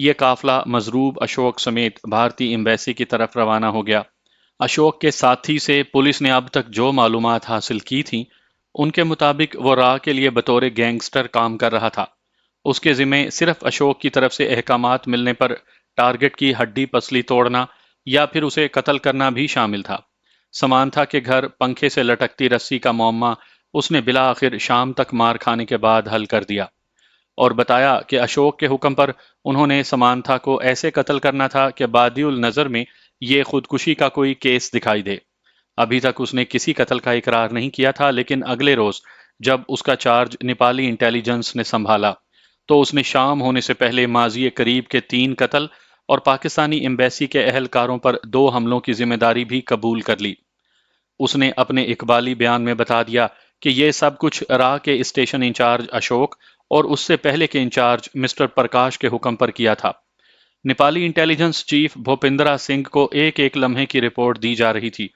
یہ قافلہ مضروب اشوک سمیت بھارتی ایمبیسی کی طرف روانہ ہو گیا۔ اشوک کے ساتھی سے پولیس نے اب تک جو معلومات حاصل کی تھیں، ان کے مطابق وہ راہ کے لیے بطور گینگسٹر کام کر رہا تھا۔ اس کے ذمے صرف اشوک کی طرف سے احکامات ملنے پر ٹارگٹ کی ہڈی پسلی توڑنا یا پھر اسے قتل کرنا بھی شامل تھا۔ سمانتھا کے گھر پنکھے سے لٹکتی رسی کا معمہ اس نے بالآخر شام تک مار کھانے کے بعد حل کر دیا، اور بتایا کہ اشوک کے حکم پر انہوں نے سمانتھا کو ایسے قتل کرنا تھا کہ بادی النظر میں یہ خودکشی کا کوئی کیس دکھائی دے۔ ابھی تک اس نے کسی قتل کا اقرار نہیں کیا تھا، لیکن اگلے روز جب اس کا چارج نیپالی انٹیلیجنس نے سنبھالا تو اس نے شام ہونے سے پہلے ماضی قریب کے 3 قتل اور پاکستانی ایمبیسی کے اہلکاروں پر 2 حملوں کی ذمہ داری بھی قبول کر لی۔ اس نے اپنے اقبالی بیان میں بتا دیا کہ یہ سب کچھ راہ کے اسٹیشن انچارج اشوک اور اس سے پہلے کے انچارج مسٹر پرکاش کے حکم پر کیا تھا۔ نیپالی انٹیلیجنس چیف بھوپندرا سنگھ کو ایک ایک لمحے کی رپورٹ دی جا رہی تھی۔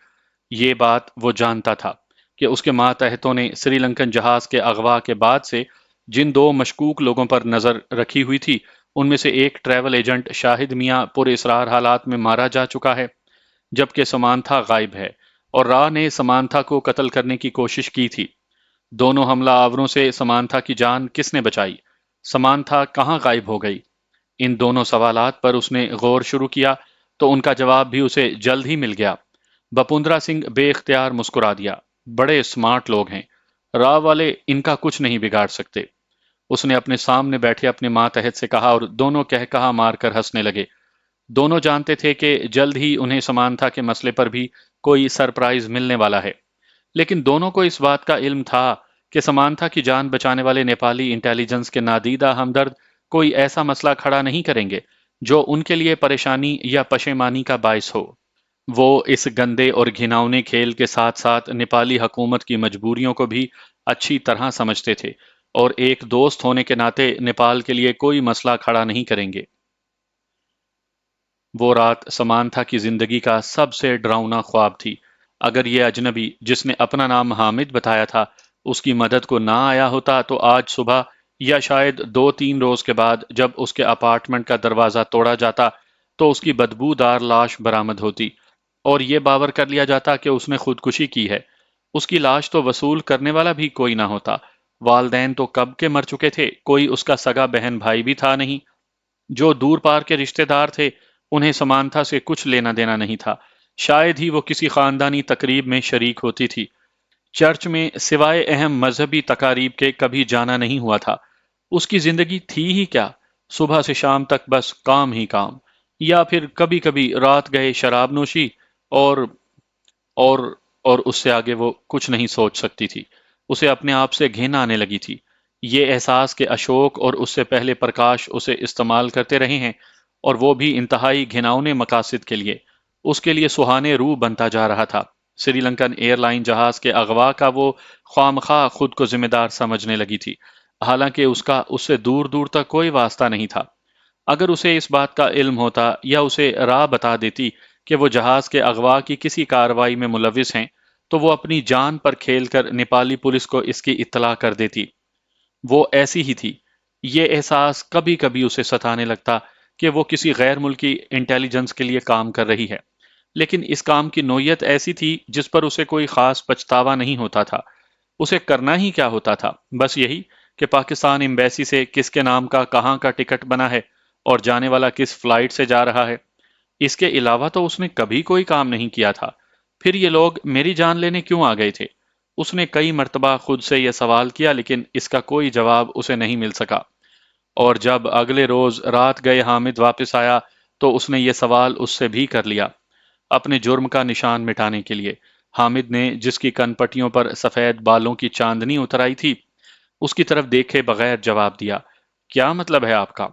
یہ بات وہ جانتا تھا کہ اس کے ماتحتوں نے سری لنکن جہاز کے اغوا کے بعد سے جن 2 مشکوک لوگوں پر نظر رکھی ہوئی تھی، ان میں سے ایک ٹریول ایجنٹ شاہد میاں پر اسرار حالات میں مارا جا چکا ہے، جبکہ سمانتھا غائب ہے، اور راہ نے سمانتھا کو قتل کرنے کی کوشش کی تھی۔ دونوں حملہ آوروں سے سمانتھا کی جان کس نے بچائی؟ سمانتھا کہاں غائب ہو گئی؟ ان دونوں سوالات پر اس نے غور شروع کیا تو ان کا جواب بھی اسے جلد ہی مل گیا۔ بپوندرا سنگھ بے اختیار مسکرا دیا۔ بڑے سمارٹ لوگ ہیں، راہ والے ان کا کچھ نہیں بگاڑ سکتے، اس نے اپنے سامنے بیٹھے اپنے ماتحت سے کہا، اور دونوں کہا مار کر ہنسنے لگے۔ دونوں جانتے تھے کہ جلد ہی انہیں سمانتھا کے مسئلے پر بھی کوئی سرپرائز ملنے والا ہے، لیکن دونوں کو اس بات کا علم تھا کہ سمانتھا کی جان بچانے والے نیپالی انٹیلیجنس کے نادیدہ ہمدرد کوئی ایسا مسئلہ کھڑا نہیں کریں گے جو ان کے لیے پریشانی یا پشیمانی کا باعث ہو۔ وہ اس گندے اور گھناؤنے کھیل کے ساتھ ساتھ نیپالی حکومت کی مجبوریوں کو بھی اچھی طرح سمجھتے تھے، اور ایک دوست ہونے کے ناطے نیپال کے لیے کوئی مسئلہ کھڑا نہیں کریں گے۔ وہ رات سمانتھا کی زندگی کا سب سے ڈراؤنا خواب تھی۔ اگر یہ اجنبی جس نے اپنا نام حامد بتایا تھا اس کی مدد کو نہ آیا ہوتا تو آج صبح یا شاید 2-3 روز کے بعد جب اس کے اپارٹمنٹ کا دروازہ توڑا جاتا تو اس کی بدبودار لاش برآمد ہوتی اور یہ باور کر لیا جاتا کہ اس نے خودکشی کی ہے۔ اس کی لاش تو وصول کرنے والا بھی کوئی نہ ہوتا۔ والدین تو کب کے مر چکے تھے، کوئی اس کا سگا بہن بھائی بھی تھا نہیں۔ جو دور پار کے رشتہ دار تھے انہیں سمانتھا سے کچھ لینا دینا نہیں تھا۔ شاید ہی وہ کسی خاندانی تقریب میں شریک ہوتی تھی۔ چرچ میں سوائے اہم مذہبی تقاریب کے کبھی جانا نہیں ہوا تھا۔ اس کی زندگی تھی ہی کیا؟ صبح سے شام تک بس کام ہی کام، یا پھر کبھی کبھی رات گئے شراب نوشی، اور اور اور اس سے آگے وہ کچھ نہیں سوچ سکتی تھی۔ اسے اپنے آپ سے گھن آنے لگی تھی۔ یہ احساس کہ اشوک اور اس سے پہلے پرکاش اسے استعمال کرتے رہے ہیں، اور وہ بھی انتہائی گھناؤنے مقاصد کے لیے، اس کے لیے سہانے روح بنتا جا رہا تھا۔ سری لنکن ایئر لائن جہاز کے اغوا کا وہ خواہ خود کو ذمہ دار سمجھنے لگی تھی، حالانکہ اس کا اس سے دور دور تک کوئی واسطہ نہیں تھا۔ اگر اسے اس بات کا علم ہوتا یا اسے راہ بتا دیتی کہ وہ جہاز کے اغوا کی کسی کارروائی میں ملوث ہیں، تو وہ اپنی جان پر کھیل کر نیپالی پولیس کو اس کی اطلاع کر دیتی۔ وہ ایسی ہی تھی۔ یہ احساس کبھی کبھی اسے ستانے لگتا کہ وہ کسی غیر ملکی انٹیلیجنس کے لیے کام کر رہی ہے، لیکن اس کام کی نوعیت ایسی تھی جس پر اسے کوئی خاص پچھتاوا نہیں ہوتا تھا۔ اسے کرنا ہی کیا ہوتا تھا؟ بس یہی کہ پاکستان ایمبیسی سے کس کے نام کا کہاں کا ٹکٹ بنا ہے اور جانے والا کس فلائٹ سے جا رہا ہے۔ اس کے علاوہ تو اس نے کبھی کوئی کام نہیں کیا تھا۔ پھر یہ لوگ میری جان لینے کیوں آ گئے تھے؟ اس نے کئی مرتبہ خود سے یہ سوال کیا، لیکن اس کا کوئی جواب اسے نہیں مل سکا۔ اور جب اگلے روز رات گئے حامد واپس آیا تو اس نے یہ سوال اس سے بھی کر لیا، اپنے جرم کا نشان مٹانے کے لیے۔ حامد نے، جس کی کن پٹیوں پر سفید بالوں کی چاندنی اتر آئی تھی، اس کی طرف دیکھے بغیر جواب دیا، کیا مطلب ہے آپ کا؟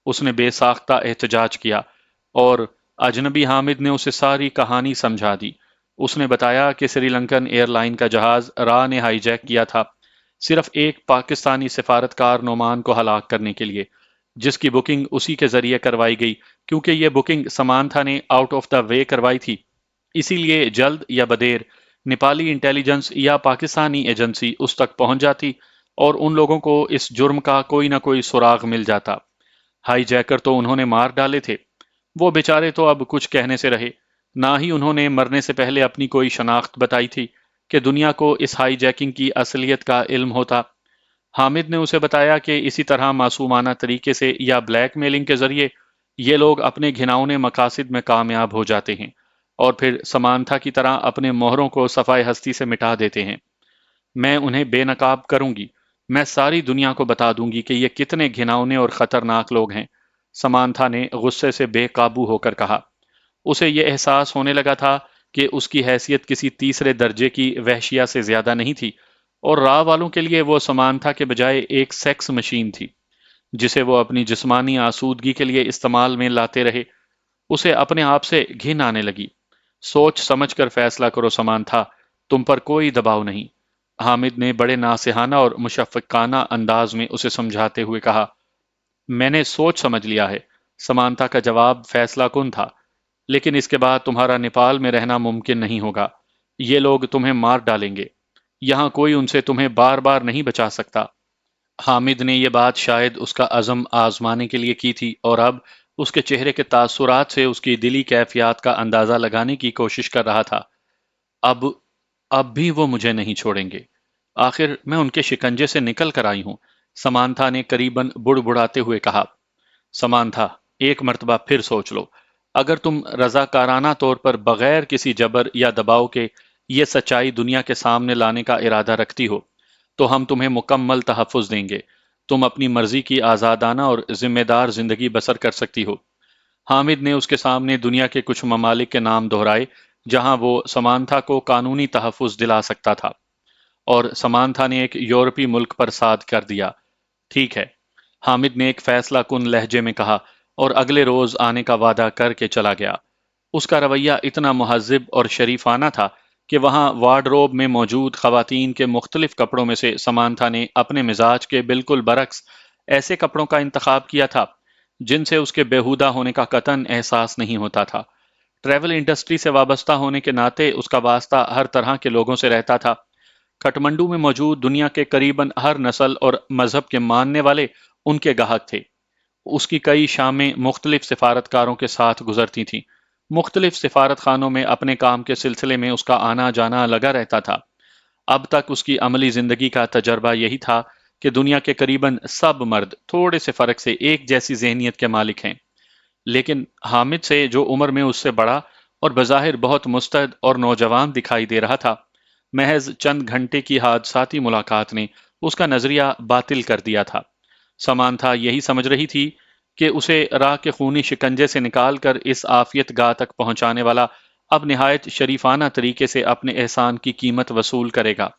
اس نے بے ساختہ احتجاج کیا، اور اجنبی حامد نے اسے ساری کہانی سمجھا دی۔ اس نے بتایا کہ سری لنکن ایئر لائن کا جہاز راہ نے ہائی جیک کیا تھا، صرف ایک پاکستانی سفارتکار نعمان کو ہلاک کرنے کے لیے، جس کی بکنگ اسی کے ذریعے کروائی گئی، کیونکہ یہ بکنگ سمانتھا نے آؤٹ آف دا وے کروائی تھی۔ اسی لیے جلد یا بدیر نیپالی انٹیلیجنس یا پاکستانی ایجنسی اس تک پہنچ جاتی اور ان لوگوں کو اس جرم کا کوئی نہ کوئی سراغ مل جاتا۔ ہائی جیکر تو انہوں نے مار ڈالے تھے۔ وہ بیچارے تو اب کچھ کہنے سے رہے، نہ ہی انہوں نے مرنے سے پہلے اپنی کوئی شناخت بتائی تھی کہ دنیا کو اس ہائی جیکنگ کی اصلیت کا علم ہوتا۔ حامد نے اسے بتایا کہ اسی طرح معصومانہ طریقے سے یا بلیک میلنگ کے ذریعے یہ لوگ اپنے گھناؤنے مقاصد میں کامیاب ہو جاتے ہیں اور پھر سمانتھا کی طرح اپنے مہروں کو صفائے ہستی سے مٹا دیتے ہیں۔ میں انہیں بے نقاب کروں گی، میں ساری دنیا کو بتا دوں گی کہ یہ کتنے گھناؤنے اور خطرناک لوگ ہیں، سمانتھا نے غصے سے بے قابو ہو کر کہا۔ اسے یہ احساس ہونے لگا تھا کہ اس کی حیثیت کسی تیسرے درجے کی وحشیہ سے زیادہ نہیں تھی، اور راہ والوں کے لیے وہ سمانتھا کے بجائے ایک سیکس مشین تھی جسے وہ اپنی جسمانی آسودگی کے لیے استعمال میں لاتے رہے۔ اسے اپنے آپ سے گھن آنے لگی۔ سوچ سمجھ کر فیصلہ کرو سمانتھا، تم پر کوئی دباؤ نہیں، حامد نے بڑے ناصحانہ اور مشفقانہ انداز میں اسے سمجھاتے ہوئے کہا۔ میں نے سوچ سمجھ لیا ہے، سمانتھا کا جواب فیصلہ کن تھا، لیکن اس کے بعد تمہارا نیپال میں رہنا ممکن نہیں ہوگا۔ یہ لوگ تمہیں مار ڈالیں گے، یہاں کوئی ان سے تمہیں بار بار نہیں بچا سکتا۔ حامد نے یہ بات شاید اس کا عزم آزمانے کے لیے کی تھی، اور اب اس کے چہرے کے تاثرات سے اس کی دلی کیفیات کا اندازہ لگانے کی کوشش کر رہا تھا۔ اب اب بھی وہ مجھے نہیں چھوڑیں گے، آخر میں ان کے شکنجے سے نکل کر آئی ہوں، سمانتھا نے قریباً بڑبڑاتے ہوئے کہا۔ سمانتھا، ایک مرتبہ پھر سوچ لو، اگر تم رضاکارانہ طور پر بغیر کسی جبر یا دباؤ کے یہ سچائی دنیا کے سامنے لانے کا ارادہ رکھتی ہو تو ہم تمہیں مکمل تحفظ دیں گے، تم اپنی مرضی کی آزادانہ اور ذمہ دار زندگی بسر کر سکتی ہو۔ حامد نے اس کے سامنے دنیا کے کچھ ممالک کے نام دہرائے جہاں وہ سمانتھا کو قانونی تحفظ دلا سکتا تھا، اور سمانتھا نے ایک یورپی ملک پر ساد کر دیا۔ ٹھیک ہے، حامد نے ایک فیصلہ کن لہجے میں کہا، اور اگلے روز آنے کا وعدہ کر کے چلا گیا۔ اس کا رویہ اتنا مہذب اور شریفانہ تھا کہ وہاں وارڈروب میں موجود خواتین کے مختلف کپڑوں میں سے سمانتھا نے اپنے مزاج کے بالکل برعکس ایسے کپڑوں کا انتخاب کیا تھا جن سے اس کے بیہودہ ہونے کا قطعاً احساس نہیں ہوتا تھا۔ ٹریول انڈسٹری سے وابستہ ہونے کے ناطے اس کا واسطہ ہر طرح کے لوگوں سے رہتا تھا۔ کھٹمنڈو میں موجود دنیا کے قریباً ہر نسل اور مذہب کے ماننے والے ان کے گاہک تھے۔ اس کی کئی شامیں مختلف سفارتکاروں کے ساتھ گزرتی تھیں۔ مختلف سفارت خانوں میں اپنے کام کے سلسلے میں اس کا آنا جانا لگا رہتا تھا۔ اب تک اس کی عملی زندگی کا تجربہ یہی تھا کہ دنیا کے قریباً سب مرد تھوڑے سے فرق سے ایک جیسی ذہنیت کے مالک ہیں، لیکن حامد سے، جو عمر میں اس سے بڑا اور بظاہر بہت مستعد اور نوجوان دکھائی دے رہا تھا، محض چند گھنٹے کی حادثاتی ملاقات نے اس کا نظریہ باطل کر دیا تھا۔ سمانتھا یہی سمجھ رہی تھی کہ اسے راہ کے خونی شکنجے سے نکال کر اس عافیت گاہ تک پہنچانے والا اب نہایت شریفانہ طریقے سے اپنے احسان کی قیمت وصول کرے گا،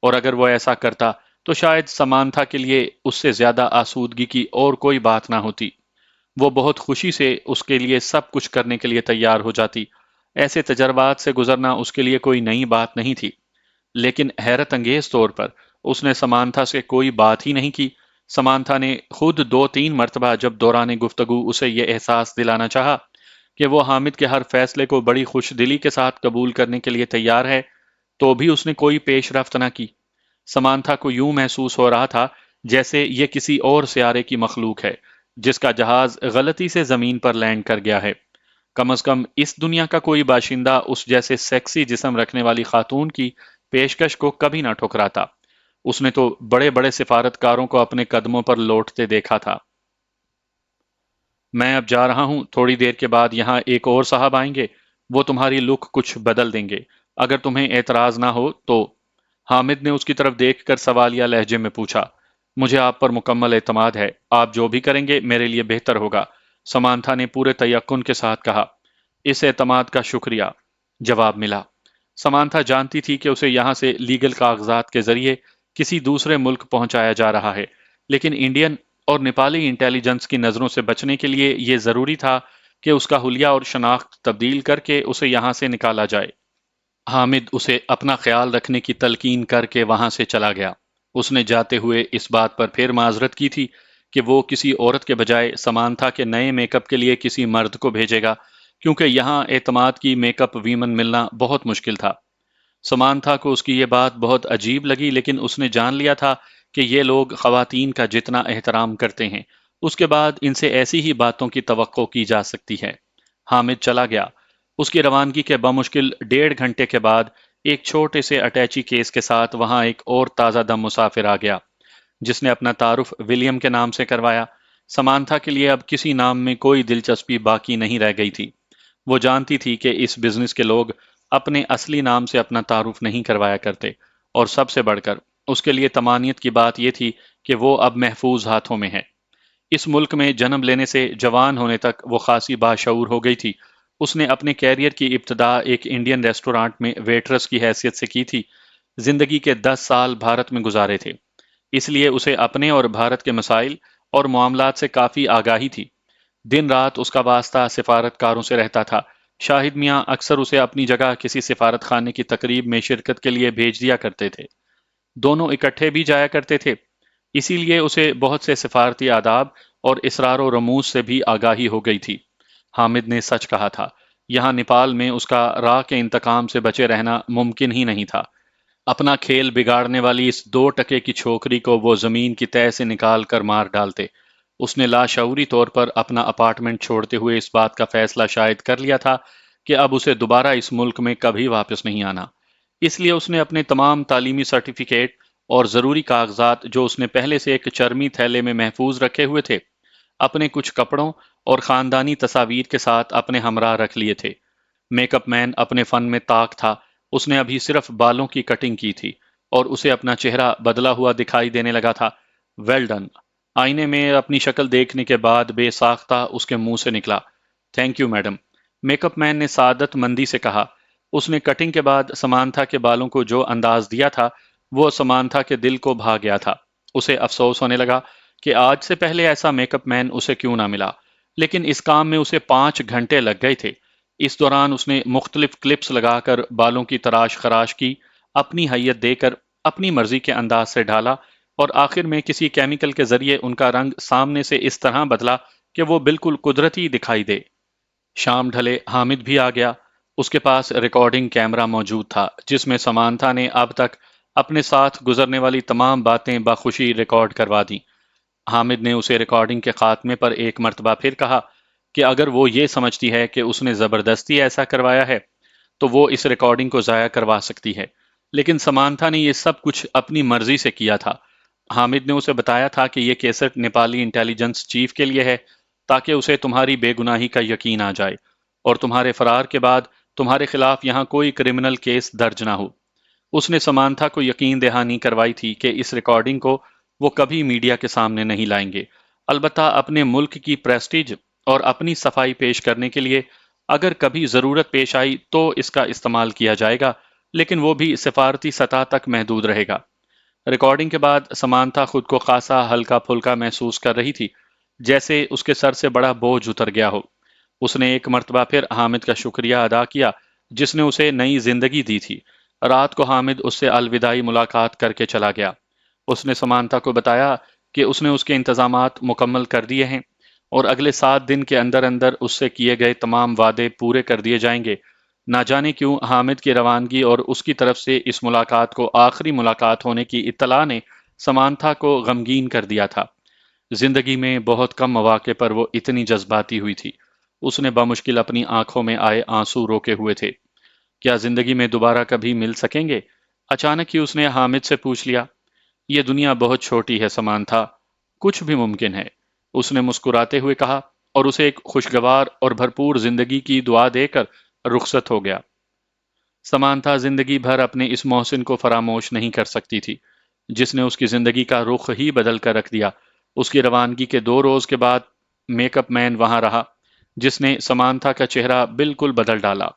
اور اگر وہ ایسا کرتا تو شاید سمانتھا کے لیے اس سے زیادہ آسودگی کی اور کوئی بات نہ ہوتی۔ وہ بہت خوشی سے اس کے لیے سب کچھ کرنے کے لیے تیار ہو جاتی۔ ایسے تجربات سے گزرنا اس کے لیے کوئی نئی بات نہیں تھی، لیکن حیرت انگیز طور پر اس نے سمانتھا سے کوئی بات ہی نہیں کی۔ سمانتھا نے خود دو تین مرتبہ جب دوران گفتگو اسے یہ احساس دلانا چاہا کہ وہ حامد کے ہر فیصلے کو بڑی خوش دلی کے ساتھ قبول کرنے کے لیے تیار ہے، تو بھی اس نے کوئی پیش رفت نہ کی۔ سمانتھا کو یوں محسوس ہو رہا تھا جیسے یہ کسی اور سیارے کی مخلوق ہے جس کا جہاز غلطی سے زمین پر لینڈ کر گیا ہے۔ کم از کم اس دنیا کا کوئی باشندہ اس جیسے سیکسی جسم رکھنے والی خاتون کی پیشکش کو کبھی نہ ٹھکراتا۔ اس نے تو بڑے بڑے سفارتکاروں کو اپنے قدموں پر لوٹتے دیکھا تھا۔ میں اب جا رہا ہوں، تھوڑی دیر کے بعد یہاں ایک اور صاحب آئیں گے، وہ تمہاری لک کچھ بدل دیں گے، اگر تمہیں اعتراض نہ ہو تو۔ حامد نے اس کی طرف دیکھ کر سوالیہ لہجے میں پوچھا۔ مجھے آپ پر مکمل اعتماد ہے، آپ جو بھی کریں گے میرے لیے بہتر ہوگا، سمانتھا نے پورے تیقن کے ساتھ کہا۔ اس اعتماد کا شکریہ، جواب ملا۔ سمانتھا جانتی تھی کہ اسے یہاں سے لیگل کاغذات کے ذریعے کسی دوسرے ملک پہنچایا جا رہا ہے، لیکن انڈین اور نیپالی انٹیلیجنس کی نظروں سے بچنے کے لیے یہ ضروری تھا کہ اس کا حلیہ اور شناخت تبدیل کر کے اسے یہاں سے نکالا جائے۔ حامد اسے اپنا خیال رکھنے کی تلقین کر کے وہاں سے چلا گیا۔ اس نے جاتے ہوئے اس بات پر پھر معذرت کی تھی کہ وہ کسی عورت کے بجائے سمانتھا کے نئے میک اپ کے لیے کسی مرد کو بھیجے گا، کیونکہ یہاں اعتماد کی میک اپ ویمن ملنا بہت مشکل تھا۔ سمانتھا کو اس کی یہ بات بہت عجیب لگی، لیکن اس نے جان لیا تھا کہ یہ لوگ خواتین کا جتنا احترام کرتے ہیں اس کے بعد ان سے ایسی ہی باتوں کی توقع کی جا سکتی ہے۔ حامد چلا گیا۔ اس کی روانگی کے بمشکل 1.5 گھنٹے کے بعد ایک چھوٹے سے اٹیچی کیس کے ساتھ وہاں ایک اور تازہ دم مسافر آ گیا، جس نے اپنا تعارف ولیم کے نام سے کروایا۔ سمانتھا کے لیے اب کسی نام میں کوئی دلچسپی باقی نہیں رہ گئی تھی۔ وہ جانتی تھی کہ اس بزنس کے لوگ اپنے اصلی نام سے اپنا تعارف نہیں کروایا کرتے، اور سب سے بڑھ کر اس کے لیے طمانینت کی بات یہ تھی کہ وہ اب محفوظ ہاتھوں میں ہے۔ اس ملک میں جنم لینے سے جوان ہونے تک وہ خاصی باشعور ہو گئی تھی۔ اس نے اپنے کیریئر کی ابتدا ایک انڈین ریسٹورانٹ میں ویٹرس کی حیثیت سے کی تھی۔ زندگی کے 10 سال بھارت میں گزارے تھے، اس لیے اسے اپنے اور بھارت کے مسائل اور معاملات سے کافی آگاہی تھی۔ دن رات اس کا واسطہ سفارتکاروں سے رہتا تھا۔ شاہد میاں اکثر اسے اپنی جگہ کسی سفارت خانے کی تقریب میں شرکت کے لیے بھیج دیا کرتے تھے۔ دونوں اکٹھے بھی جایا کرتے تھے، اسی لیے اسے بہت سے سفارتی آداب اور اسرار و رموز سے بھی آگاہی ہو گئی تھی۔ حامد نے سچ کہا تھا، یہاں نیپال میں اس کا راہ کے انتقام سے بچے رہنا ممکن ہی نہیں تھا۔ اپنا کھیل بگاڑنے والی اس 2 ٹکے کی چھوکری کو وہ زمین کی تہہ سے نکال کر مار ڈالتے۔ اس نے لاشعوری طور پر اپنا اپارٹمنٹ چھوڑتے ہوئے اس بات کا فیصلہ شائع کر لیا تھا کہ اب اسے دوبارہ اس ملک میں کبھی واپس نہیں آنا۔ اس لیے اس نے اپنے تمام تعلیمی سرٹیفکیٹ اور ضروری کاغذات جو اس نے پہلے سے ایک چرمی تھیلے میں محفوظ رکھے ہوئے تھے، اپنے کچھ کپڑوں اور خاندانی تصاویر کے ساتھ اپنے ہمراہ رکھ لیے تھے۔ میک اپ مین اپنے فن میں طاق تھا۔ اس نے ابھی صرف بالوں کی کٹنگ کی تھی اور اسے اپنا چہرہ بدلا ہوا دکھائی دینے لگا تھا۔ Well done. آئینے میں اپنی شکل دیکھنے کے بعد بے ساختہ اس کے منہ سے نکلا، thank you madam. Makeup man نے سعادت مندی سے کہا۔ اس نے کٹنگ کے بعد سمانتھا کے بالوں کو جو انداز دیا تھا وہ سمانتھا کے دل کو بھا گیا تھا۔ اسے افسوس ہونے لگا کہ آج سے پہلے ایسا میک اپ مین اسے کیوں نہ ملا، لیکن اس کام میں اسے 5 گھنٹے لگ گئے تھے۔ اس دوران اس نے مختلف کلپس لگا کر بالوں کی تراش خراش کی، اپنی حیت دے کر اپنی مرضی کے انداز سے ڈالا، اور آخر میں کسی کیمیکل کے ذریعے ان کا رنگ سامنے سے اس طرح بدلا کہ وہ بالکل قدرتی دکھائی دے۔ شام ڈھلے حامد بھی آ گیا۔ اس کے پاس ریکارڈنگ کیمرہ موجود تھا جس میں سمانتھا نے اب تک اپنے ساتھ گزرنے والی تمام باتیں بخوشی ریکارڈ کروا دیں۔ حامد نے اسے ریکارڈنگ کے خاتمے پر ایک مرتبہ پھر کہا کہ اگر وہ یہ سمجھتی ہے کہ اس نے زبردستی ایسا کروایا ہے تو وہ اس ریکارڈنگ کو ضائع کروا سکتی ہے، لیکن سمانتھا نے یہ سب کچھ اپنی مرضی سے کیا تھا۔ حامد نے اسے بتایا تھا کہ یہ کیسٹ نیپالی انٹیلیجنس چیف کے لیے ہے تاکہ اسے تمہاری بے گناہی کا یقین آ جائے اور تمہارے فرار کے بعد تمہارے خلاف یہاں کوئی کرمنل کیس درج نہ ہو۔ اس نے سمانتھا کو یقین دہانی کروائی تھی کہ اس ریکارڈنگ کو وہ کبھی میڈیا کے سامنے نہیں لائیں گے، البتہ اپنے ملک کی پریسٹیج اور اپنی صفائی پیش کرنے کے لیے اگر کبھی ضرورت پیش آئی تو اس کا استعمال کیا جائے گا، لیکن وہ بھی سفارتی سطح تک محدود رہے گا۔ ریکارڈنگ کے بعد سمانتھا خود کو خاصا ہلکا پھلکا محسوس کر رہی تھی، جیسے اس کے سر سے بڑا بوجھ اتر گیا ہو۔ اس نے ایک مرتبہ پھر حامد کا شکریہ ادا کیا جس نے اسے نئی زندگی دی تھی۔ رات کو حامد اس سے الوداعی ملاقات کر کے چلا گیا۔ اس نے سمانتھا کو بتایا کہ اس نے اس کے انتظامات مکمل کر دیے ہیں اور اگلے 7 دن کے اندر اندر اس سے کیے گئے تمام وعدے پورے کر دیے جائیں گے۔ نہ جانے کیوں حامد کی روانگی اور اس کی طرف سے اس ملاقات کو آخری ملاقات ہونے کی اطلاع نے سمانتھا کو غمگین کر دیا تھا۔ زندگی میں بہت کم مواقع پر وہ اتنی جذباتی ہوئی تھی۔ اس نے بمشکل اپنی آنکھوں میں آئے آنسو روکے ہوئے تھے۔ کیا زندگی میں دوبارہ کبھی مل سکیں گے؟ اچانک ہی اس نے حامد سے پوچھ لیا۔ یہ دنیا بہت چھوٹی ہے سمانتھا، کچھ بھی ممکن ہے، اس نے مسکراتے ہوئے کہا اور اسے ایک خوشگوار اور بھرپور زندگی کی دعا دے کر رخصت ہو گیا۔ سمانتھا زندگی بھر اپنے اس محسن کو فراموش نہیں کر سکتی تھی جس نے اس کی زندگی کا رخ ہی بدل کر رکھ دیا۔ اس کی روانگی کے 2 روز کے بعد میک اپ مین وہاں رہا جس نے سمانتھا کا چہرہ بالکل بدل ڈالا۔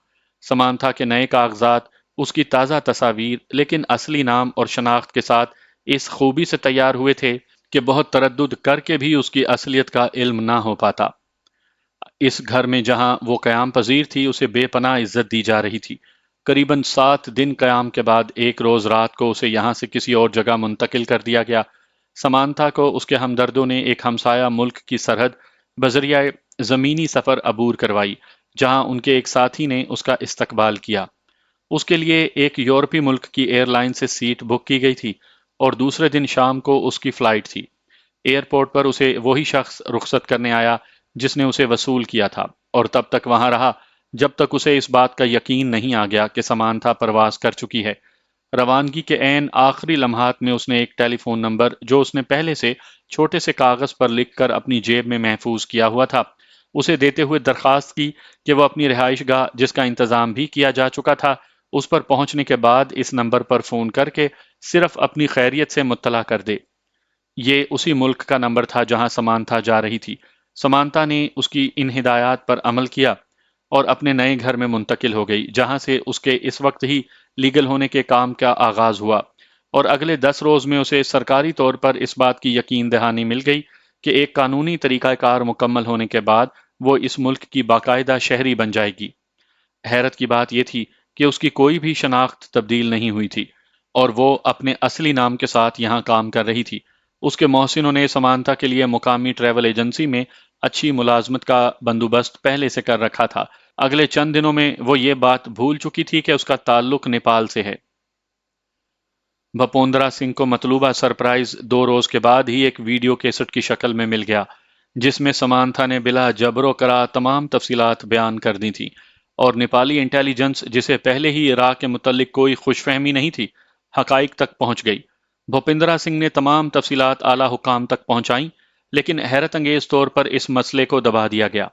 سمانتھا کے نئے کاغذات اس کی تازہ تصاویر لیکن اصلی نام اور شناخت کے ساتھ اس خوبی سے تیار ہوئے تھے کہ بہت تردد کر کے بھی اس کی اصلیت کا علم نہ ہو پاتا۔ اس گھر میں جہاں وہ قیام پذیر تھی اسے بے پناہ عزت دی جا رہی تھی۔ قریباً 7 دن قیام کے بعد ایک روز رات کو اسے یہاں سے کسی اور جگہ منتقل کر دیا گیا۔ سمانتھا کو اس کے ہمدردوں نے ایک ہمسایہ ملک کی سرحد بذریعہ زمینی سفر عبور کروائی جہاں ان کے ایک ساتھی نے اس کا استقبال کیا۔ اس کے لیے ایک یورپی ملک کی ایئر لائن سے سیٹ بک کی گئی تھی اور دوسرے دن شام کو اس کی فلائٹ تھی۔ ایئرپورٹ پر اسے وہی شخص رخصت کرنے آیا جس نے اسے وصول کیا تھا، اور تب تک وہاں رہا جب تک اسے اس بات کا یقین نہیں آ گیا کہ سمانتھا پرواز کر چکی ہے۔ روانگی کے عین آخری لمحات میں اس نے ایک ٹیلی فون نمبر جو اس نے پہلے سے چھوٹے سے کاغذ پر لکھ کر اپنی جیب میں محفوظ کیا ہوا تھا، اسے دیتے ہوئے درخواست کی کہ وہ اپنی رہائش گاہ، جس کا انتظام بھی کیا جا چکا تھا، اس پر پہنچنے کے بعد اس نمبر پر فون کر کے صرف اپنی خیریت سے مطلع کر دے۔ یہ اسی ملک کا نمبر تھا جہاں سمانتھا جا رہی تھی۔ سمانتھا نے اس کی ان ہدایات پر عمل کیا اور اپنے نئے گھر میں منتقل ہو گئی، جہاں سے اس کے اس وقت ہی لیگل ہونے کے کام کا آغاز ہوا، اور اگلے 10 روز میں اسے سرکاری طور پر اس بات کی یقین دہانی مل گئی کہ ایک قانونی طریقہ کار مکمل ہونے کے بعد وہ اس ملک کی باقاعدہ شہری بن جائے گی۔ حیرت کی بات یہ تھی کہ اس کی کوئی بھی شناخت تبدیل نہیں ہوئی تھی، اور وہ اپنے اصلی نام کے ساتھ یہاں کام کر رہی تھی۔ اس کے محسنوں نے سمانتھا کے لیے مقامی ٹریول ایجنسی میں اچھی ملازمت کا بندوبست پہلے سے کر رکھا تھا۔ اگلے چند دنوں میں وہ یہ بات بھول چکی تھی کہ اس کا تعلق نیپال سے ہے۔ بھپوندرا سنگھ کو مطلوبہ سرپرائز 2 روز کے بعد ہی ایک ویڈیو کیسٹ کی شکل میں مل گیا، جس میں سمانتھا نے بلا جبر و کرا تمام تفصیلات بیان کر دی تھی، اور نیپالی انٹیلیجنس، جسے پہلے ہی عراق کے متعلق کوئی خوش فہمی نہیں تھی، حقائق تک پہنچ گئی۔ بھوپندرا سنگھ نے تمام تفصیلات اعلیٰ حکام تک پہنچائیں، لیکن حیرت انگیز طور پر اس مسئلے کو دبا دیا گیا۔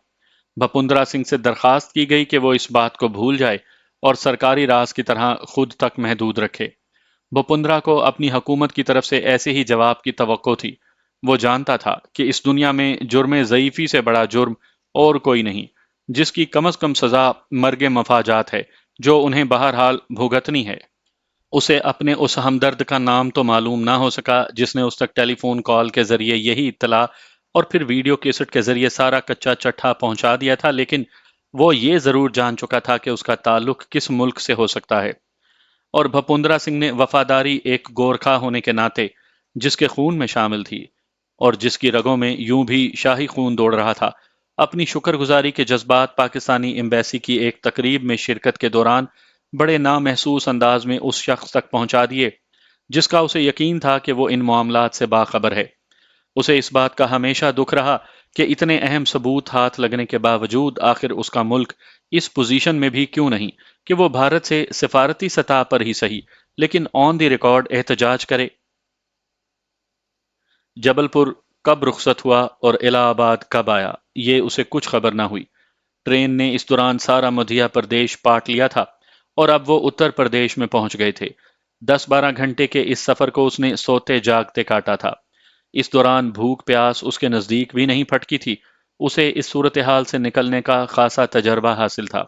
بھپندرا سنگھ سے درخواست کی گئی کہ وہ اس بات کو بھول جائے اور سرکاری راز کی طرح خود تک محدود رکھے۔ بھپندرا کو اپنی حکومت کی طرف سے ایسے ہی جواب کی توقع تھی۔ وہ جانتا تھا کہ اس دنیا میں جرم ضعیفی سے بڑا جرم اور کوئی نہیں، جس کی کم از کم سزا مرگ مفاجات ہے، جو انہیں بہرحال بھگتنی ہے۔ اسے اپنے اس ہمدرد کا نام تو معلوم نہ ہو سکا جس نے اس تک ٹیلی فون کال کے ذریعے یہی اطلاع اور پھر ویڈیو کیسٹ کے ذریعے سارا کچا چٹھا پہنچا دیا تھا، لیکن وہ یہ ضرور جان چکا تھا کہ اس کا تعلق کس ملک سے ہو سکتا ہے۔ اور بھپندرا سنگھ نے وفاداری ایک گورکھا ہونے کے ناطے، جس کے خون میں شامل تھی اور جس کی رگوں میں یوں بھی شاہی خون دوڑ رہا تھا، اپنی شکر گزاری کے جذبات پاکستانی ایمبیسی کی ایک تقریب میں شرکت کے دوران بڑے نامحسوس انداز میں اس شخص تک پہنچا دیے جس کا اسے یقین تھا کہ وہ ان معاملات سے باخبر ہے۔ اسے اس بات کا ہمیشہ دکھ رہا کہ اتنے اہم ثبوت ہاتھ لگنے کے باوجود آخر اس کا ملک اس پوزیشن میں بھی کیوں نہیں کہ وہ بھارت سے سفارتی سطح پر ہی صحیح لیکن آن دی ریکارڈ احتجاج کرے۔ جبل پور کب رخصت ہوا اور الہ آباد کب آیا، یہ اسے کچھ خبر نہ ہوئی۔ ٹرین نے اس دوران سارا مدھیہ پردیش پاٹ لیا تھا اور اب وہ اتر پردیش میں پہنچ گئے تھے۔ 10-12 گھنٹے کے اس سفر کو اس نے سوتے جاگتے کاٹا تھا۔ اس دوران بھوک پیاس اس کے نزدیک بھی نہیں پھٹکی تھی۔ اسے اس صورتحال سے نکلنے کا خاصا تجربہ حاصل تھا۔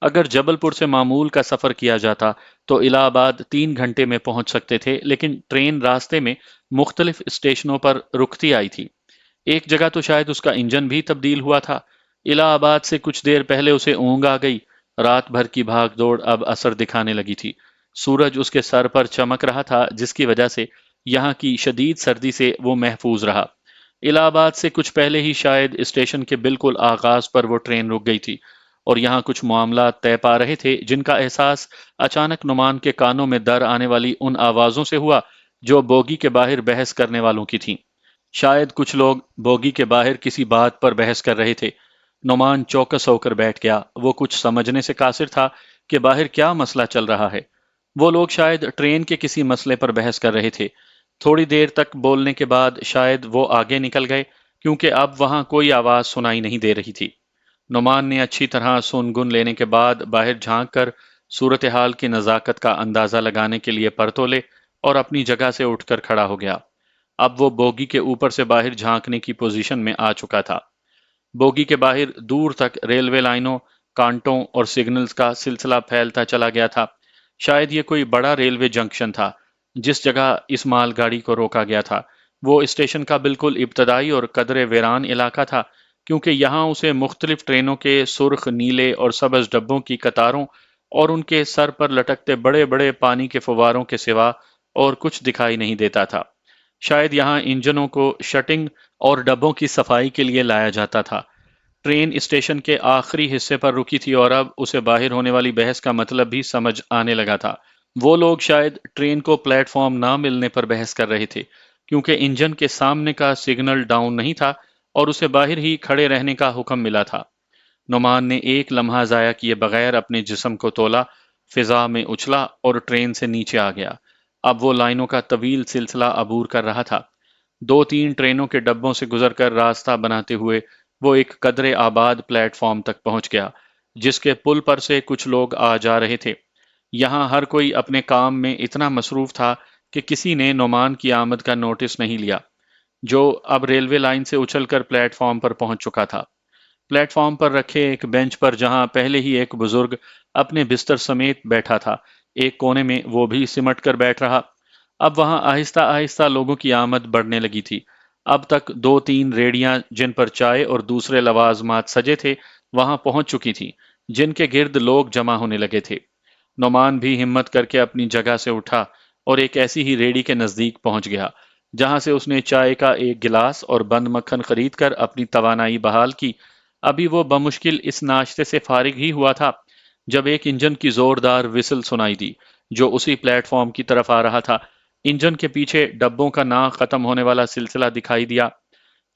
اگر جبل پور سے معمول کا سفر کیا جاتا تو الہ آباد 3 گھنٹے میں پہنچ سکتے تھے، لیکن ٹرین راستے میں مختلف اسٹیشنوں پر رکتی آئی تھی۔ ایک جگہ تو شاید اس کا انجن بھی تبدیل ہوا تھا۔ الہ آباد سے کچھ دیر پہلے اسے اونگ آ گئی۔ رات بھر کی بھاگ دوڑ اب اثر دکھانے لگی تھی۔ سورج اس کے سر پر چمک رہا تھا، جس کی وجہ سے یہاں کی شدید سردی سے وہ محفوظ رہا۔ الہ آباد سے کچھ پہلے ہی شاید اسٹیشن کے بالکل آغاز پر وہ ٹرین رک گئی تھی، اور یہاں کچھ معاملات طے پا رہے تھے جن کا احساس اچانک نعمان کے کانوں میں در آنے والی ان آوازوں سے ہوا جو بوگی کے باہر بحث کرنے والوں کی تھیں۔ شاید کچھ لوگ بوگی کے باہر کسی بات پر بحث کر رہے تھے۔ نعمان چوکس ہو کر بیٹھ گیا۔ وہ کچھ سمجھنے سے قاصر تھا کہ باہر کیا مسئلہ چل رہا ہے۔ وہ لوگ شاید ٹرین کے کسی مسئلے پر بحث کر رہے تھے۔ تھوڑی دیر تک بولنے کے بعد شاید وہ آگے نکل گئے، کیونکہ اب وہاں کوئی آواز سنائی نہیں دے رہی تھی۔ نعمان نے اچھی طرح سن گن لینے کے بعد باہر جھانک کر صورتحال کی نزاکت کا اندازہ لگانے کے لیے پر تولے اور اپنی جگہ سے اٹھ کر کھڑا ہو گیا۔ اب وہ بوگی کے اوپر سے باہر جھانکنے کی پوزیشن میں آ چکا تھا۔ بوگی کے باہر دور تک ریلوے لائنوں، کانٹوں اور سگنلز کا سلسلہ پھیلتا چلا گیا تھا۔ شاید یہ کوئی بڑا ریلوے جنکشن تھا جس جگہ اس مال گاڑی کو روکا گیا تھا۔ وہ اسٹیشن کا بالکل ابتدائی اور قدرے ویران علاقہ تھا، کیونکہ یہاں اسے مختلف ٹرینوں کے سرخ، نیلے اور سبز ڈبوں کی قطاروں اور ان کے سر پر لٹکتے بڑے بڑے پانی کے فواروں کے سوا اور کچھ دکھائی نہیں دیتا تھا۔ شاید یہاں انجنوں کو شٹنگ اور ڈبوں کی صفائی کے لیے لایا جاتا تھا۔ ٹرین اسٹیشن کے آخری حصے پر رکی تھی اور اب اسے باہر ہونے والی بحث کا مطلب بھی سمجھ آنے لگا تھا۔ وہ لوگ شاید ٹرین کو پلیٹ فارم نہ ملنے پر بحث کر رہے تھے۔ کیونکہ انجن کے سامنے کا سگنل ڈاؤن نہیں تھا اور اسے باہر ہی کھڑے رہنے کا حکم ملا تھا۔ نعمان نے ایک لمحہ ضائع کیے بغیر اپنے جسم کو تولا، فضا میں اچھلا اور ٹرین سے نیچے آ گیا۔ اب وہ لائنوں کا طویل سلسلہ عبور کر رہا تھا۔ دو تین ٹرینوں کے ڈبوں سے گزر کر راستہ بناتے ہوئے وہ ایک قدرے آباد پلیٹ فارم تک پہنچ گیا، جس کے پل پر سے کچھ لوگ آ جا رہے تھے۔ یہاں ہر کوئی اپنے کام میں اتنا مصروف تھا کہ کسی نے نعمان کی آمد کا نوٹس نہیں لیا، جو اب ریلوے لائن سے اچھل کر پلیٹ فارم پر پہنچ چکا تھا۔ پلیٹ فارم پر رکھے ایک بینچ پر جہاں پہلے ہی ایک بزرگ اپنے بستر سمیت بیٹھا تھا، ایک کونے میں وہ بھی سمٹ کر بیٹھ رہا۔ اب وہاں آہستہ آہستہ لوگوں کی آمد بڑھنے لگی تھی۔ اب تک دو تین ریڑیاں جن پر چائے اور دوسرے لوازمات سجے تھے وہاں پہنچ چکی تھیں، جن کے گرد لوگ جمع ہونے لگے تھے۔ نعمان بھی ہمت کر کے اپنی جگہ سے اٹھا اور ایک ایسی ہی ریڑی کے نزدیک پہنچ گیا، جہاں سے اس نے چائے کا ایک گلاس اور بند مکھن خرید کر اپنی توانائی بحال کی۔ ابھی وہ بمشکل اس ناشتے سے فارغ ہی ہوا تھا جب ایک انجن کی زوردار وسل سنائی دی، جو اسی پلیٹ فارم کی طرف آ رہا تھا۔ انجن کے پیچھے ڈبوں کا نہ ختم ہونے والا سلسلہ دکھائی دیا۔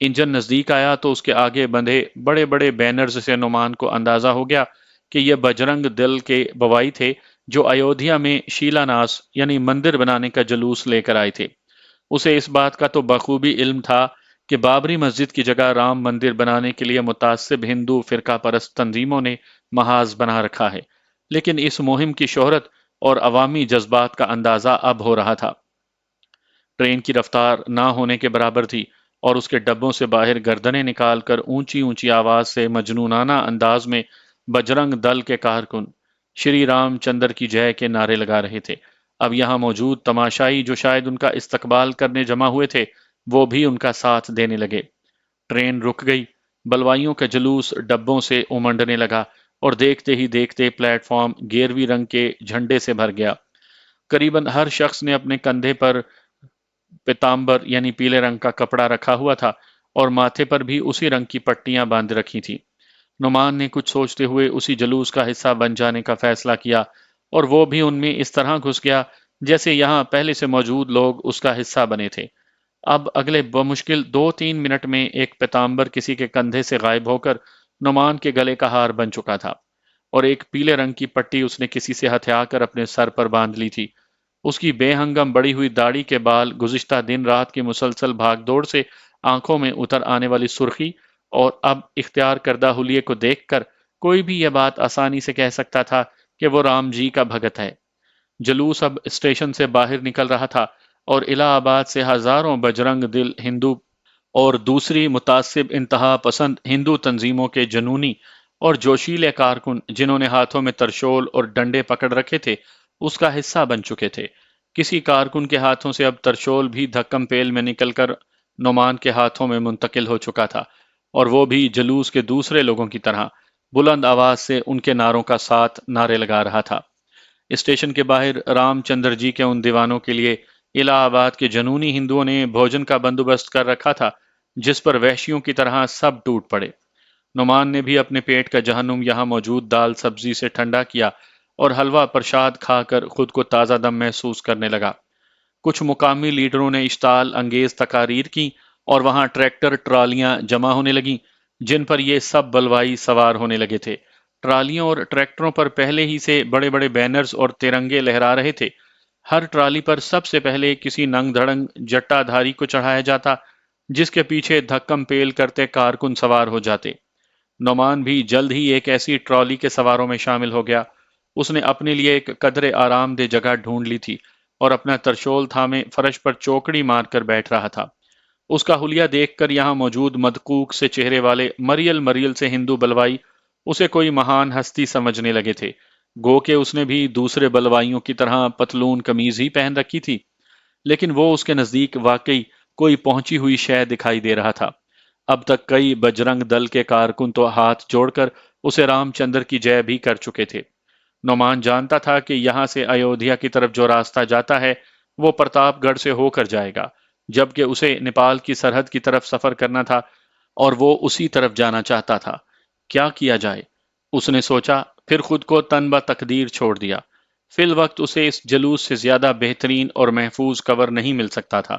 انجن نزدیک آیا تو اس کے آگے بندھے بڑے بڑے بینرز سے نعمان کو اندازہ ہو گیا کہ یہ بجرنگ دل کے بوائی تھے، جو ایودھیا میں شیلا ناس یعنی مندر بنانے کا جلوس لے کر آئے تھے۔ اسے اس بات کا تو بخوبی علم تھا کہ بابری مسجد کی جگہ رام مندر بنانے کے لیے متعصب ہندو فرقہ پرست تنظیموں نے محاذ بنا رکھا ہے، لیکن اس مہم کی شہرت اور عوامی جذبات کا اندازہ اب ہو رہا تھا۔ ٹرین کی رفتار نہ ہونے کے برابر تھی اور اس کے ڈبوں سے باہر گردنیں نکال کر اونچی اونچی آواز سے مجنونانہ انداز میں بجرنگ دل کے کارکن شری رام چندر کی جے کے نعرے لگا رہے تھے۔ اب یہاں موجود تماشائی جو شاید ان کا استقبال کرنے جمع ہوئے تھے، وہ بھی ان کا ساتھ دینے لگے۔ ٹرین رک گئی، بلوائیوں کا جلوس ڈبوں سے امنڈنے لگا اور دیکھتے ہی دیکھتے پلیٹ فارم گیروی رنگ کے جھنڈے سے بھر گیا۔ قریباً ہر شخص نے اپنے کندھے پر پیتامبر یعنی پیلے رنگ کا کپڑا رکھا ہوا تھا اور ماتھے پر بھی اسی رنگ کی پٹیاں باندھ رکھی تھی۔ نعمان نے کچھ سوچتے ہوئے اسی جلوس کا حصہ بن جانے کا فیصلہ کیا اور وہ بھی ان میں اس طرح گھس گیا جیسے یہاں پہلے سے موجود لوگ اس کا حصہ بنے تھے۔ اب اگلے بمشکل دو تین منٹ میں ایک پیتامبر کسی کے کندھے سے غائب ہو کر نعمان کے گلے کا ہار بن چکا تھا اور ایک پیلے رنگ کی پٹی اس نے کسی سے ہتھیا کر اپنے سر پر باندھ لی تھی۔ اس کی بے ہنگم بڑی ہوئی داڑھی کے بال گزشتہ دن رات کی مسلسل بھاگ دوڑ سے آنکھوں میں اتر آنے والی سرخی اور اب اختیار کردہ حلیے کو دیکھ کر کوئی بھی یہ بات آسانی سے کہہ سکتا تھا کہ وہ رام جی کا بھگت ہے۔ جلوس اب اسٹیشن سے باہر نکل رہا تھا اور الہ آباد سے ہزاروں بجرنگ دل ہندو اور دوسری متعصب انتہا پسند ہندو تنظیموں کے جنونی اور جوشیلے کارکن، جنہوں نے ہاتھوں میں ترشول اور ڈنڈے پکڑ رکھے تھے، اس کا حصہ بن چکے تھے۔ کسی کارکن کے ہاتھوں سے اب ترشول بھی دھکم پیل میں نکل کر نعمان کے ہاتھوں میں منتقل ہو چکا تھا، اور وہ بھی جلوس کے دوسرے لوگوں کی طرح بلند آواز سے ان کے نعروں کا ساتھ نعرے لگا رہا تھا۔ اسٹیشن کے باہر رام چندر جی کے ان دیوانوں کے لیے الہ آباد کے جنونی ہندوؤں نے بھوجن کا بندوبست کر رکھا تھا، جس پر وحشیوں کی طرح سب ٹوٹ پڑے۔ نعمان نے بھی اپنے پیٹ کا جہنم یہاں موجود دال سبزی سے ٹھنڈا کیا اور حلوہ پرشاد کھا کر خود کو تازہ دم محسوس کرنے لگا۔ کچھ مقامی لیڈروں نے اشتعال انگیز تقاریر کی اور وہاں ٹریکٹر ٹرالیاں جمع ہونے لگیں جن پر یہ سب بلوائی سوار ہونے لگے تھے۔ ٹرالیوں اور ٹریکٹروں پر پہلے ہی سے بڑے بڑے بینرز اور ترنگے لہرا رہے تھے۔ ہر ٹرالی پر سب سے پہلے کسی ننگ دھڑنگ جٹا دھاری کو چڑھایا جاتا، جس کے پیچھے دھکم پیل کرتے کارکن سوار ہو جاتے۔ نعمان بھی جلد ہی ایک ایسی ٹرالی کے سواروں میں شامل ہو گیا۔ اس نے اپنے لیے ایک قدرے آرام دہ جگہ ڈھونڈ لی تھی اور اپنا ترشول تھامے فرش پر چوکڑی مار کر بیٹھ رہا تھا۔ اس کا حلیہ دیکھ کر یہاں موجود مدقوق سے چہرے والے مریل مریل سے ہندو بلوائی اسے کوئی مہان ہستی سمجھنے لگے تھے، گو کہ اس نے بھی دوسرے بلوائیوں کی طرح پتلون قمیض ہی پہن رکھی تھی، لیکن وہ اس کے نزدیک واقعی کوئی پہنچی ہوئی شے دکھائی دے رہا تھا۔ اب تک کئی بجرنگ دل کے کارکن تو ہاتھ جوڑ کر اسے رام چندر کی جے بھی کر چکے تھے۔ نعمان جانتا تھا کہ یہاں سے ایودھیا کی طرف جو راستہ جاتا ہے وہ پرتاپ گڑھ سے ہو کر جائے گا، جبکہ اسے نیپال کی سرحد کی طرف سفر کرنا تھا اور وہ اسی طرف جانا چاہتا تھا۔ کیا کیا جائے؟ اس نے سوچا، پھر خود کو تن بہ تقدیر چھوڑ دیا۔ فی الوقت اسے اس جلوس سے زیادہ بہترین اور محفوظ کور نہیں مل سکتا تھا۔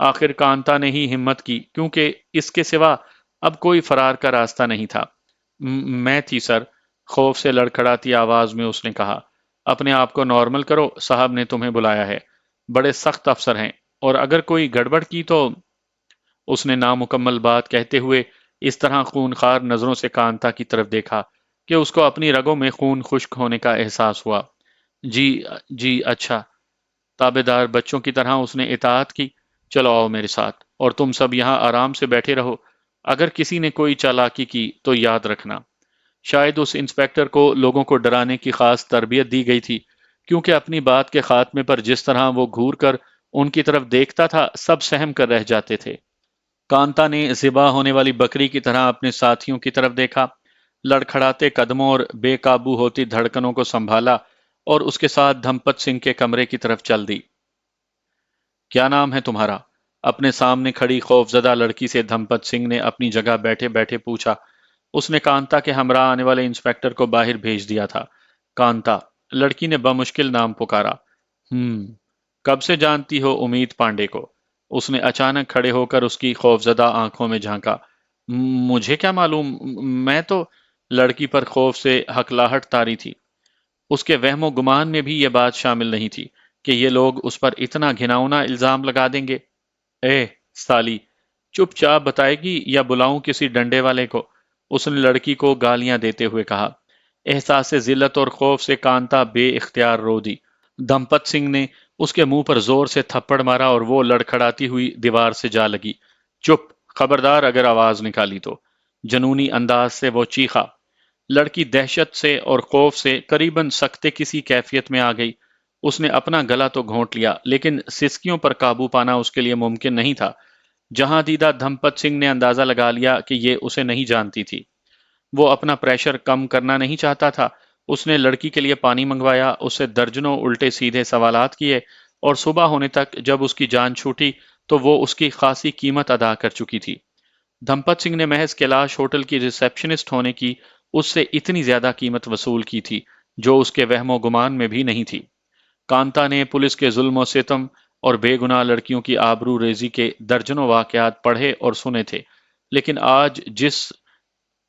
آخر کانتا نے ہی ہمت کی کیونکہ اس کے سوا اب کوئی فرار کا راستہ نہیں تھا۔ میں تھی سر، خوف سے لڑکھڑاتی آواز میں اس نے کہا۔ اپنے آپ کو نارمل کرو، صاحب نے تمہیں بلایا ہے، بڑے سخت افسر ہیں، اور اگر کوئی گڑبڑ کی تو… اس نے نامکمل بات کہتے ہوئے اس طرح خونخوار نظروں سے کانتا کی طرف دیکھا کہ اس کو اپنی رگوں میں خون خشک ہونے کا احساس ہوا۔ جی، جی اچھا۔ تابے دار بچوں کی طرح اس نے اطاعت کی۔ چلو آؤ میرے ساتھ، اور تم سب یہاں آرام سے بیٹھے رہو۔ اگر کسی نے کوئی چالاکی کی تو یاد رکھنا۔ شاید اس انسپیکٹر کو لوگوں کو ڈرانے کی خاص تربیت دی گئی تھی، کیونکہ اپنی بات کے خاتمے پر جس طرح وہ گھور کر ان کی طرف دیکھتا تھا، سب سہم کر رہ جاتے تھے۔ کانتا نے ذبح ہونے والی بکری کی طرح اپنے ساتھیوں کی طرف دیکھا، لڑکھڑاتے قدموں اور بے قابو ہوتی دھڑکنوں کو سنبھالا اور اس کے ساتھ دھمپت سنگھ کے کمرے کی طرف چل دی۔ کیا نام ہے تمہارا؟ اپنے سامنے کھڑی خوفزدہ لڑکی سے دھمپت سنگھ نے اپنی جگہ بیٹھے بیٹھے پوچھا۔ اس نے کانتا کے ہمراہ آنے والے انسپیکٹر کو باہر بھیج دیا تھا۔ کانتا، لڑکی نے بمشکل نام پکارا۔ کب سے جانتی ہو امید پانڈے کو؟ اس نے اچانک کھڑے ہو کر اس کی خوفزدہ آنکھوں میں جھانکا۔ مجھے کیا معلوم، میں تو… لڑکی پر خوف سے ہکلاہٹ طاری تھی۔ اس کے وہم و گمان میں بھی یہ بات شامل نہیں تھی کہ یہ لوگ اس پر اتنا گھناؤنا الزام لگا دیں گے۔ اے سالی، چپ چاپ بتائے گی یا بلاؤں کسی ڈنڈے والے کو؟ اس نے لڑکی کو گالیاں دیتے ہوئے کہا۔ احساس ذلت اور خوف سے کانتا بے اختیار رو دی۔ دھمپت سنگھ نے اس کے منہ پر زور سے تھپڑ مارا اور وہ لڑکھڑاتی ہوئی دیوار سے جا لگی۔ چپ، خبردار اگر آواز نکالی تو۔ جنونی انداز سے وہ چیخا۔ لڑکی دہشت سے اور خوف سے قریباً سکتے کسی کیفیت میں آ گئی۔ اس نے اپنا گلا تو گھونٹ لیا، لیکن سسکیوں پر قابو پانا اس کے لیے ممکن نہیں تھا۔ جہاں دیدہ دھمپت سنگھ نے اندازہ لگا لیا کہ یہ اسے نہیں جانتی تھی۔ وہ اپنا پریشر کم کرنا نہیں چاہتا تھا۔ اس نے لڑکی کے لیے پانی منگوایا، اس سے درجنوں الٹے سیدھے سوالات کیے، اور صبح ہونے تک جب اس کی جان چھوٹی تو وہ اس کی خاصی قیمت ادا کر چکی تھی۔ دھمپت سنگھ نے محض کیلاش ہوٹل کی ریسیپشنسٹ ہونے کی اس سے اتنی زیادہ قیمت وصول کی تھی جو اس کے وہم و گمان میں بھی نہیں تھی۔ کانتا نے پولیس کے ظلم و ستم اور بے گناہ لڑکیوں کی آبرو ریزی کے درجنوں واقعات پڑھے اور سنے تھے، لیکن آج جس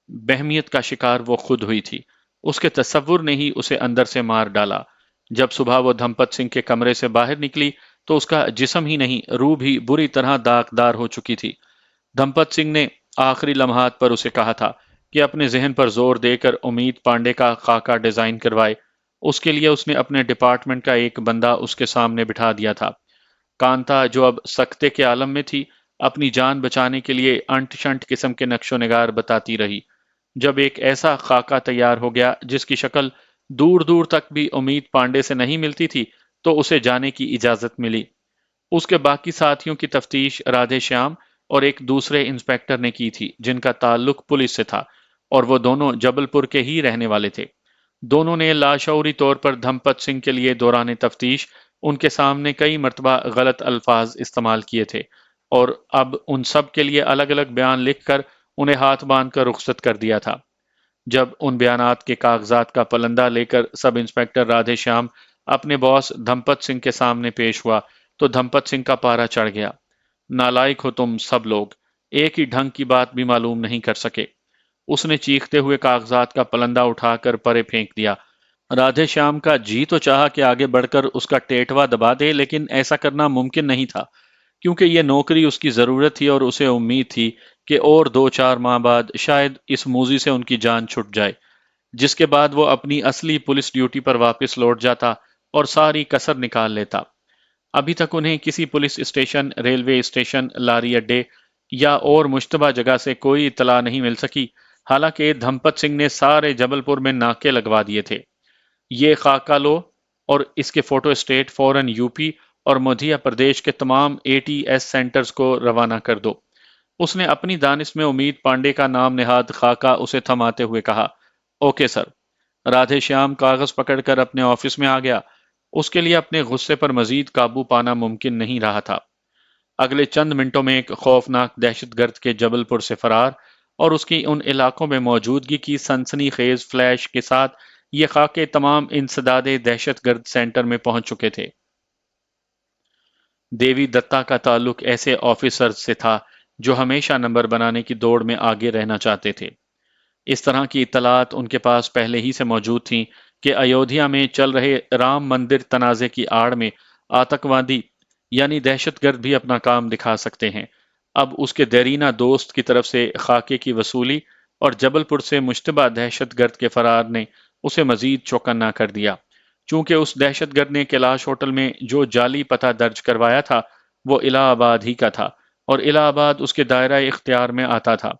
بہمیت کا شکار وہ خود ہوئی تھی، اس کے تصور نے ہی اسے اندر سے مار ڈالا۔ جب صبح وہ دھمپت سنگھ کے کمرے سے باہر نکلی تو اس کا جسم ہی نہیں، روح بھی بری طرح داغدار ہو چکی تھی۔ دھمپت سنگھ نے آخری لمحات پر اسے کہا تھا کہ اپنے ذہن پر زور دے کر امید پانڈے کا خاکہ ڈیزائن کروائے۔ اس کے لیے اس نے اپنے ڈپارٹمنٹ کا ایک بندہ اس کے سامنے بٹھا دیا تھا۔ کانتا، جو اب سکتے کے عالم میں تھی، اپنی جان بچانے کے لیے انٹ شنٹ قسم کے نقش و نگار بتاتی رہی۔ جب ایک ایسا خاکہ تیار ہو گیا جس کی شکل دور دور تک بھی امید پانڈے سے نہیں ملتی تھی تو اسے جانے کی اجازت ملی۔ اس کے باقی ساتھیوں کی تفتیش رادھے شیام اور ایک دوسرے انسپیکٹر نے کی تھی جن کا تعلق پولیس سے تھا، اور وہ دونوں جبل پور کے ہی رہنے والے تھے۔ دونوں نے لاشعوری طور پر دھمپت سنگھ کے لیے دوران تفتیش ان کے سامنے کئی مرتبہ غلط الفاظ استعمال کیے تھے، اور اب ان سب کے لیے الگ الگ بیان لکھ کر انہیں ہاتھ باندھ کر رخصت کر دیا تھا۔ جب ان بیانات کے کاغذات کا پلندہ لے کر سب انسپیکٹر رادھے شیام اپنے باس دھمپت سنگھ کے سامنے پیش ہوا تو دھمپت سنگھ کا پارا چڑھ گیا۔ نالائق ہو تم سب لوگ، ایک ہی ڈھنگ کی بات بھی معلوم نہیں کر سکے۔ اس نے چیختے ہوئے کاغذات کا پلندہ اٹھا کر پرے پھینک دیا۔ رادھے شیام کا جی تو چاہا کہ آگے بڑھ کر اس کا ٹیٹوا دبا دے، لیکن ایسا کرنا ممکن نہیں تھا، کیونکہ یہ نوکری اس کی ضرورت تھی اور اسے امید تھی کہ اور 2-4 ماہ بعد شاید اس موذی سے ان کی جان چھٹ جائے، جس کے بعد وہ اپنی اصلی پولیس ڈیوٹی پر واپس لوٹ جاتا اور ساری کسر نکال لیتا۔ ابھی تک انہیں کسی پولیس اسٹیشن، ریلوے اسٹیشن، لاری اڈے یا اور مشتبہ جگہ سے کوئی اطلاع نہیں مل سکی، حالانکہ دھمپت سنگھ نے سارے جبل پور میں ناکے لگوا دیے تھے۔ یہ خاکہ لو اور اس کے فوٹو اسٹیٹ فوراً یو پی اور مدھیہ پردیش کے تمام اے ٹی ایس سینٹرز کو روانہ کر دو۔ اس نے اپنی دانش میں امید پانڈے کا نام نہاد خاکہ اسے تھماتے ہوئے کہا۔ Okay sir. رادھے شیام کاغذ پکڑ کر اپنے آفس میں آ گیا۔ اس کے لیے اپنے غصے پر مزید قابو پانا ممکن نہیں رہا تھا۔ اگلے چند منٹوں میں ایک خوفناک دہشت گرد کے جبل پور سے فرار اور اس کی ان علاقوں میں موجودگی کی سنسنی خیز فلیش کے ساتھ یہ خاکے تمام انسداد دہشت گرد سینٹر میں پہنچ چکے تھے۔ دیوی دتا کا تعلق ایسے آفیسر سے تھا جو ہمیشہ نمبر بنانے کی دوڑ میں آگے رہنا چاہتے تھے۔ اس طرح کی اطلاعات ان کے پاس پہلے ہی سے موجود تھیں کہ ایودھیا میں چل رہے رام مندر تنازع کی آڑ میں آتنکوادی یعنی دہشت گرد بھی اپنا کام دکھا سکتے ہیں۔ اب اس کے دیرینہ دوست کی طرف سے خاکے کی وصولی اور جبل پور سے مشتبہ دہشت گرد کے فرار نے اسے مزید چوکنا کر دیا، چونکہ اس دہشت گرد نے کیلاش ہوٹل میں جو جعلی پتہ درج کروایا تھا وہ الہ آباد ہی کا تھا، اور الہ آباد اس کے دائرہ اختیار میں آتا تھا۔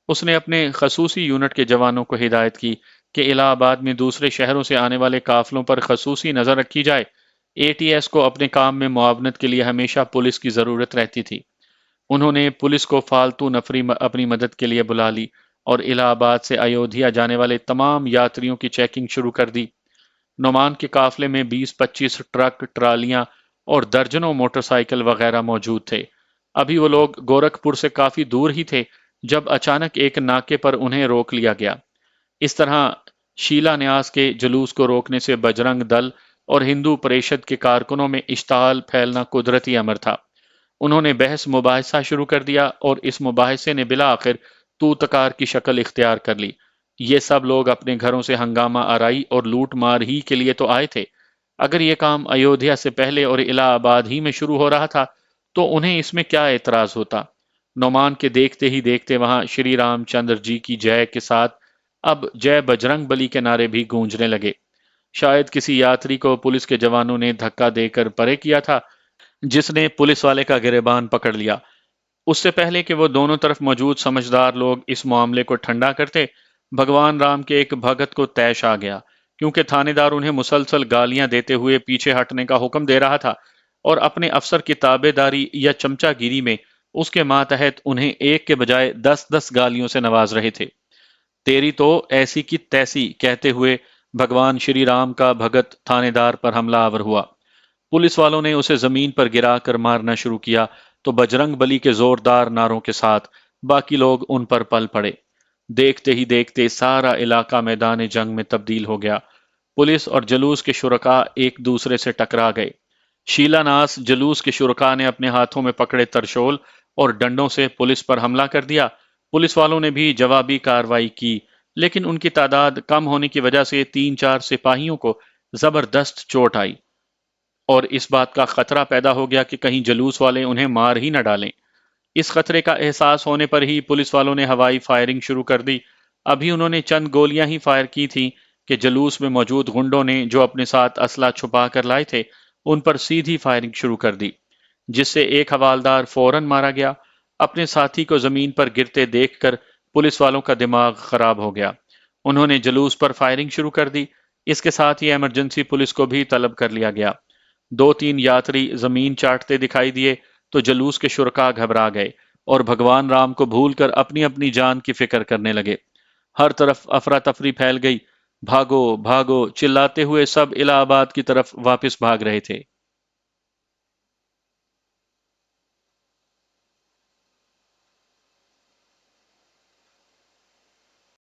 اس نے اپنے خصوصی یونٹ کے جوانوں کو ہدایت کی کہ الہ آباد میں دوسرے شہروں سے آنے والے قافلوں پر خصوصی نظر رکھی جائے۔ اے ٹی ایس کو اپنے کام میں معاونت کے لیے ہمیشہ پولیس کی ضرورت رہتی تھی۔ انہوں نے پولیس کو فالتو نفری اپنی مدد کے لیے بلا لی اور الہ آباد سے ایودھیا جانے والے تمام یاتریوں کی چیکنگ شروع کر دی۔ نعمان کے قافلے میں 20-25 ٹرک، ٹرالیاں اور درجنوں موٹر سائیکل وغیرہ موجود تھے۔ ابھی وہ لوگ گورکھپور سے کافی دور ہی تھے جب اچانک ایک ناکے پر انہیں روک لیا گیا۔ اس طرح شیلا نیاز کے جلوس کو روکنے سے بجرنگ دل اور ہندو پریشد کے کارکنوں میں اشتعال پھیلنا قدرتی امر تھا۔ انہوں نے بحث مباحثہ شروع کر دیا اور اس مباحثے نے بالآخر تو تکار کی شکل اختیار کر لی۔ یہ سب لوگ اپنے گھروں سے ہنگامہ آرائی اور لوٹ مار ہی کے لیے تو آئے تھے۔ اگر یہ کام ایودھیا سے پہلے اور الہ آباد ہی میں شروع ہو رہا تھا تو انہیں اس میں کیا اعتراض ہوتا؟ نعمان کے دیکھتے ہی دیکھتے وہاں شری رام چندر جی کی جے کے ساتھ اب جے بجرنگ بلی کے نعرے بھی گونجنے لگے۔ شاید کسی یاتری کو پولیس کے جوانوں نے دھکا دے کر پرے کیا تھا، جس نے پولیس والے کا گریبان پکڑ لیا۔ اس سے پہلے کہ وہ دونوں طرف موجود سمجھدار لوگ اس معاملے کو ٹھنڈا کرتے، بھگوان رام کے ایک بھگت کو طیش آ گیا، کیونکہ تھانے دار انہیں مسلسل گالیاں دیتے ہوئے پیچھے ہٹنے کا حکم دے رہا تھا اور اپنے افسر کی تابع داری یا چمچا گیری میں اس کے ماتحت انہیں ایک کے بجائے 10 گالیوں سے نواز رہے تھے۔ تیری تو ایسی کی تیسی کہتے ہوئے بھگوان شری رام کا بھگت تھانے دار پر حملہ آور ہوا۔ پولیس والوں نے اسے زمین پر گرا کر مارنا شروع کیا تو بجرنگ بلی کے زوردار نعروں کے ساتھ باقی لوگ ان پر پل پڑے۔ دیکھتے ہی دیکھتے سارا علاقہ میدان جنگ میں تبدیل ہو گیا۔ پولیس اور جلوس کے شرکاء ایک دوسرے سے ٹکرا گئے۔ شیلا ناس جلوس کے شرکاء نے اپنے ہاتھوں میں پکڑے ترشول اور ڈنڈوں سے پولیس پر حملہ کر دیا۔ پولیس والوں نے بھی جوابی کارروائی کی، لیکن ان کی تعداد کم ہونے کی وجہ سے 3-4 سپاہیوں کو زبردست چوٹ آئی اور اس بات کا خطرہ پیدا ہو گیا کہ کہیں جلوس والے انہیں مار ہی نہ ڈالیں۔ اس خطرے کا احساس ہونے پر ہی پولیس والوں نے ہوائی فائرنگ شروع کر دی۔ ابھی انہوں نے چند گولیاں ہی فائر کی تھیں کہ جلوس میں موجود غنڈوں نے جو اپنے ساتھ اسلحہ چھپا کر لائے تھے ان پر سیدھی فائرنگ شروع کر دی، جس سے ایک حوالدار فوراً مارا گیا۔ اپنے ساتھی کو زمین پر گرتے دیکھ کر پولیس والوں کا دماغ خراب ہو گیا۔ انہوں نے جلوس پر فائرنگ شروع کر دی۔ اس کے ساتھ ہی ایمرجنسی پولیس کو بھی طلب کر لیا گیا۔ 2-3 یاتری زمین چاٹتے دکھائی دیے تو جلوس کے شرکاء گھبرا گئے اور بھگوان رام کو بھول کر اپنی اپنی جان کی فکر کرنے لگے۔ ہر طرف افراتفری پھیل گئی۔ بھاگو بھاگو چلاتے ہوئے سب الہ آباد کی طرف واپس بھاگ رہے تھے۔